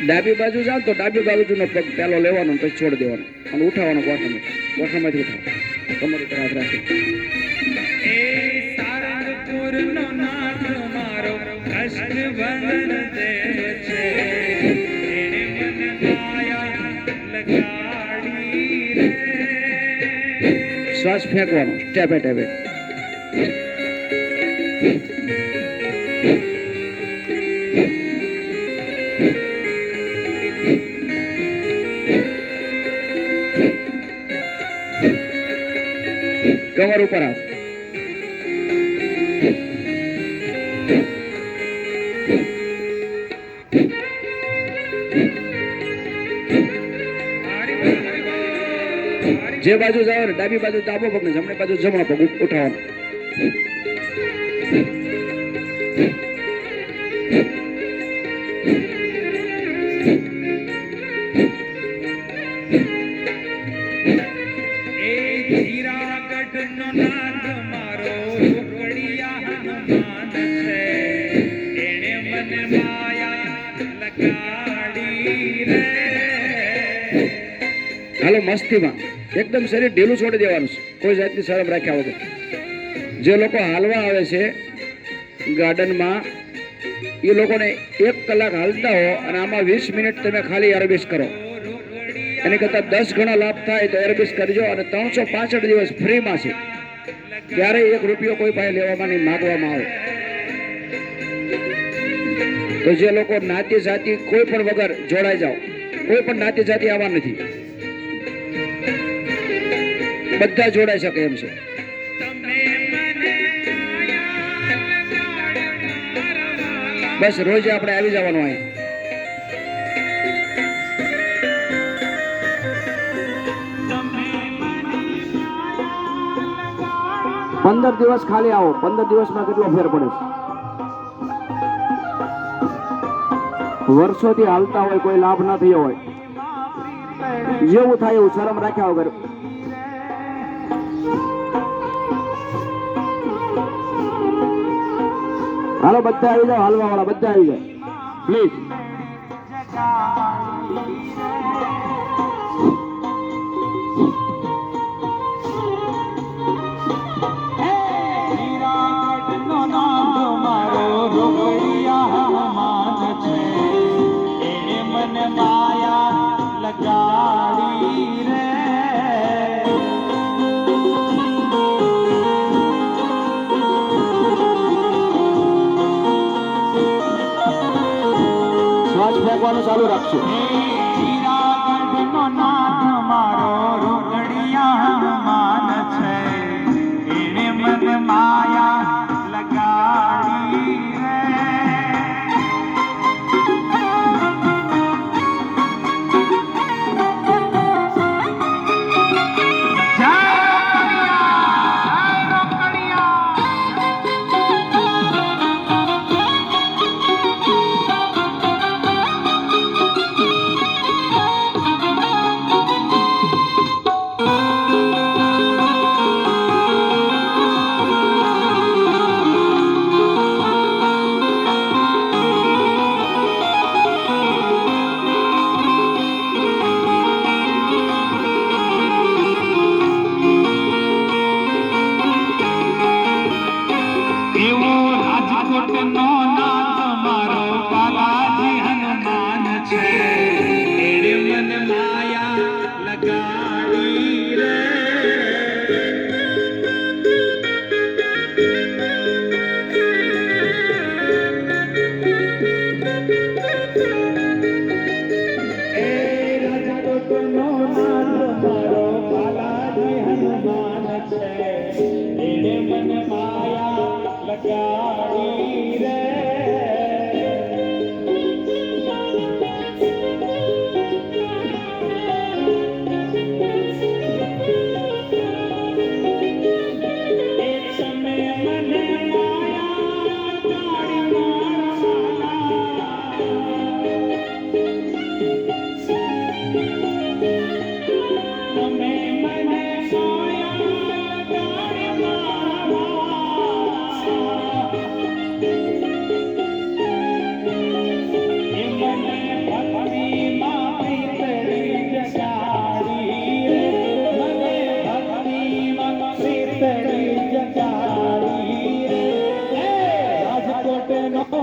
ડાબી બાજુ જાવ તો ડાબી બાજુનો પગ પેલો લેવાનો પછી છોડી દેવાનો અને ઉઠાવવાનો ગોઠણમાંથી ઉઠાવો તમારું ઉપર હાથ રાખી શ્વાસ ફેંકવાનો ટેપે ટેપે કમર ઉપર આવ જે બાજુ જાવ ને ડાબી બાજુ ડાબો પગ ને જમણી બાજુ જમણો પગ ઉઠાવવાનો હાલો મસ્તીમાં એકદમ શરીર ઢીલું છોડી દેવાનું છે, કોઈ જાતની શરમ રાખ્યા વગર. જે લોકો હાલવા આવે છે ગાર્ડનમાં એ લોકોને 1 કલાક હાલતા હો અને આમાં 20 મિનિટ તમે ખાલી એરોબિક્સ કરો, એની કરતાં 10 ગણા લાભ થાય તો એરોબિક્સ કરજો. અને 365 દિવસ ફ્રીમાં છે, ક્યારેય 1 રૂપિયો કોઈ પાસે લેવામાં નહીં, માગવામાં આવે. તો જે લોકો નાતી જાતિ કોઈ પણ વગર જોડાઈ જાઓ, કોઈ પણ નાતી જાતિ આવવા નથી, બધા જોડાઈ શકે એમ છે. બસ રોજ આપણે આવી જવાનું અહીં. 15 દિવસ ખાલી આવો, 15 દિવસમાં કેટલો ફેર પડે છે. વર્ષોથી હાલતા હોય, કોઈ લાભ ના થયો હોય, જેવું થાય એવું શરમ રાખ્યા વગર. હાલો બધા આવી જાઓ, હાલવા વાળા બધા આવી જાય પ્લીઝ. ફેંકવાનું ચાલુ રાખશો.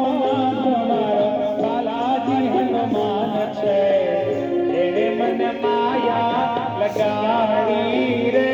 નાથ મારો બાલાજી હનુમાન છે. એને મને માયા લગાડી રે.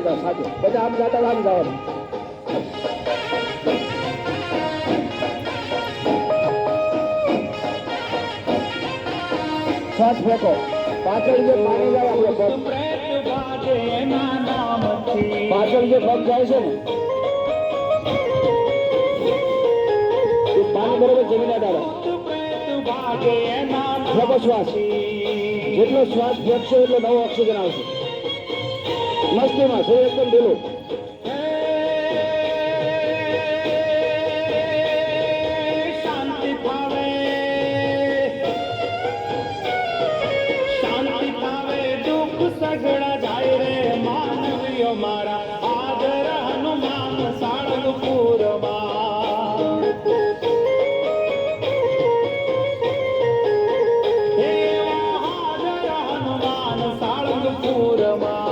બસ સાચું બધા આમ જતા આમ જવાનું શ્વાસ ફેંકો પાછળ જે પાણી જાય આપણે પગ પ્રેત વાગે એના નામથી પાછળ જે પગ જાય છે ને એ પાણી બરોબર જમીને ડાળે પ્રેત વાગે એના ફેંકો શ્વાસ જેટલો શ્વાસ ફેંકશો એટલો નવો ઓક્સિજન આવશે મસ્તીમાં શરીર એકદમ ઢીલું શાંતિ થાવે શાંતિ થાવે દુઃખ સગડા જાય રે માનવીઓ મારા આદર હનુમાન સાળંગપુરમાં એવા આદર હનુમાન સાળંગપુરમાં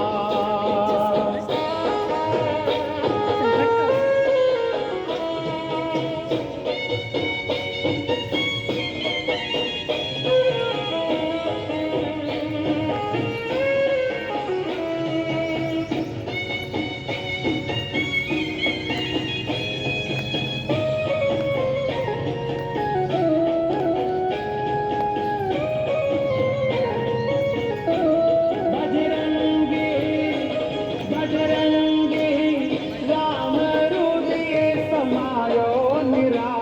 બજરંગી રામ રૂપિયે સમાયો નિરા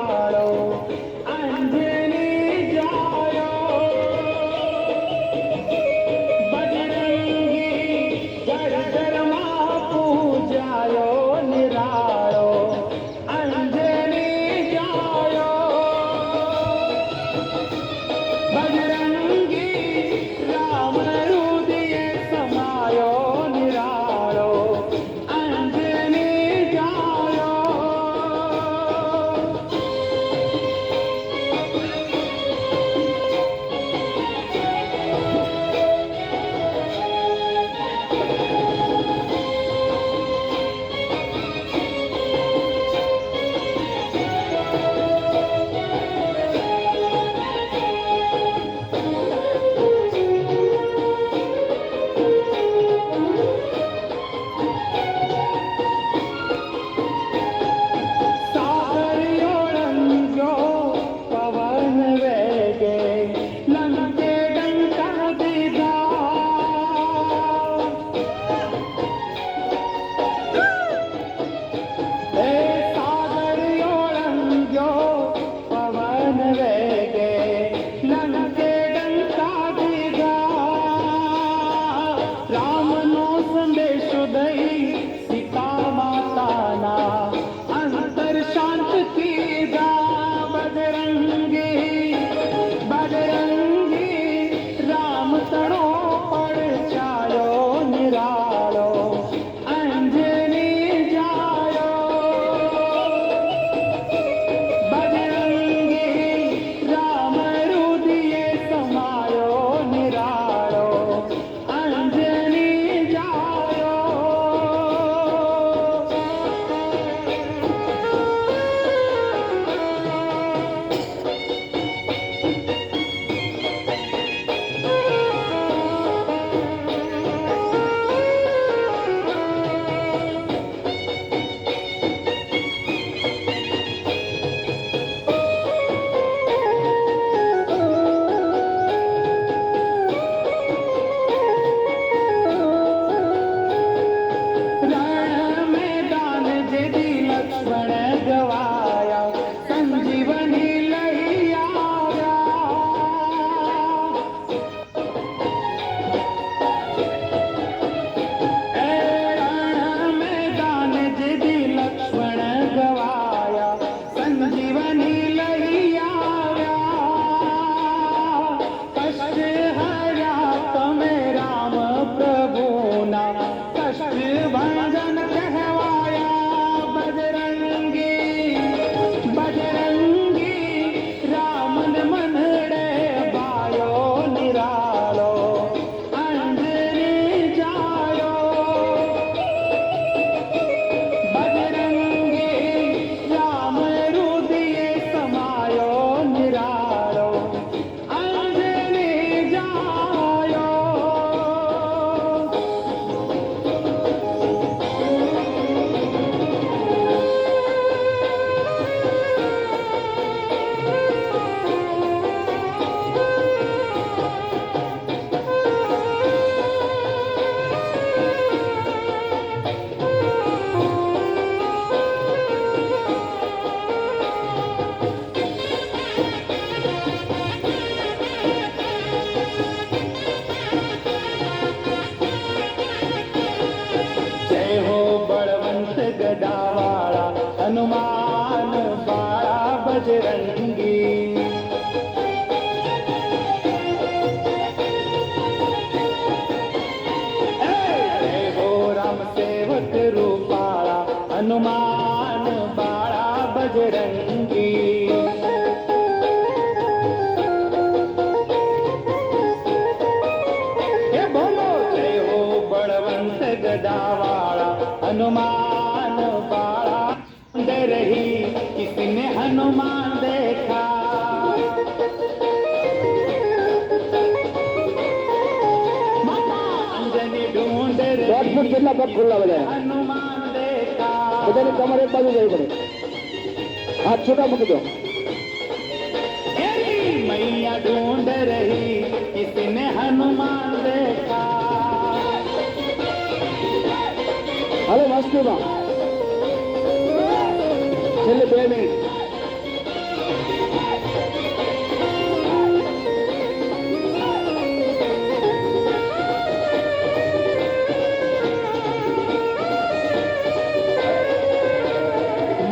बजरंगी। जय हो राम सेवक रूपाला हनुमान बाळा बजरंगी। हे बोलो जय हो बलवंत गदावाला हनुमान बाळा डर रही किसने हनुमान देखा। माता अंजनी ढूंढ દોઢ ફૂટ रही જેટલા પગ ખુલ્લા બધા हनुमान देखा। બધાની કમર એક બાજુ જવી પડે હાથ છૂટા મૂકી દો तेरी मैया ढूंढ रही किसने हनुमान देखा। હાલો મસ્તીમાં છેલ્લે 2 મિનિટ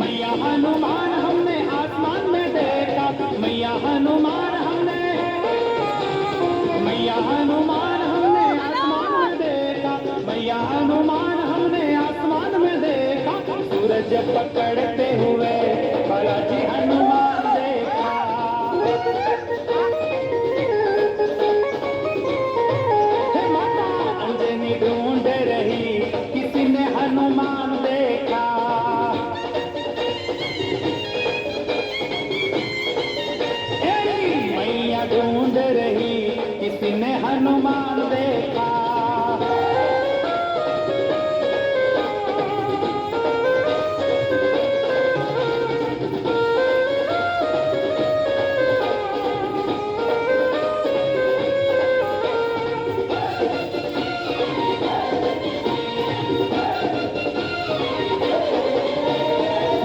मैया हनुमान हमने आसमान में देखा। मैया हनुमान हमने आसमान में देखा। मैया हनुमान हमने आसमान में देखा। सूरज पकड़ते हुए बालाजी हनुमान देखा। हे माता अंजनी ढूंढ रही किसी ने हनुमान देखा। तेरी मैया ढूंढ रही किसी ने हनुमान देखा।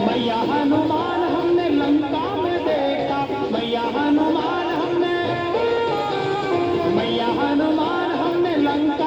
मैया हनुमान हमने लंका में देखा। मैया हनुमान हमने लंका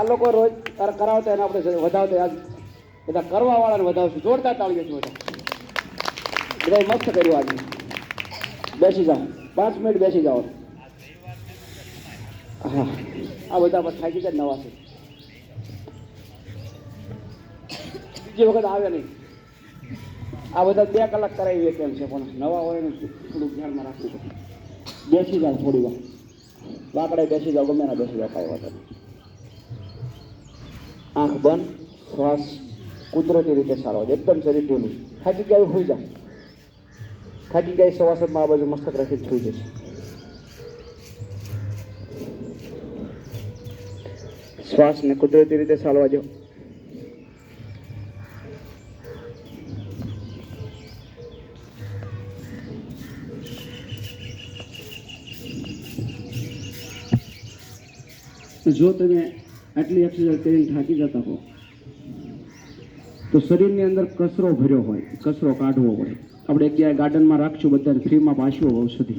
આ લોકો રોજ કરાવતા એને આપણે વધાવતા આજ બધા કરવાવાળાને વધાવશું. જોરદાર તાળીઓ છે બધા મસ્ત કર્યું આજે. બેસી જાઓ, 5 મિનિટ બેસી જાઓ. હા, આ બધા બસ થાકી જાય નવા છે, બીજી વખત આવે નહીં. આ બધા 2 કલાક કરાવીએ કેમ છે, પણ નવા હોય ને થોડુંક ધ્યાનમાં રાખવું પડે. બેસી જાઓ થોડી વાર, લાકડે બેસી જાઓ, ગમે ના બેસી જાઓ, કાંઈ વાત નહીં. આંખ બંધ, શ્વાસ કુદરતી રીતે સારો, એકદમ શરીર ઢીલું. થાકી ગયા સુઈ જાઓ, થાકી ગયા સવાસદમાં આ બાજુ મસ્તક રાખીને સુઈ જશે. શ્વાસને કુદરતી રીતે ચાલવા દો. જો તમે આટલી એક્સરસાઇઝ કરીને થાકી જતા હો તો શરીરની અંદર કચરો ભર્યો હોય, કચરો કાઢવો પડે. આપણે ક્યાંય ગાર્ડનમાં રાખશું, બધાને ફ્રીમાં પાછું ઔષધિ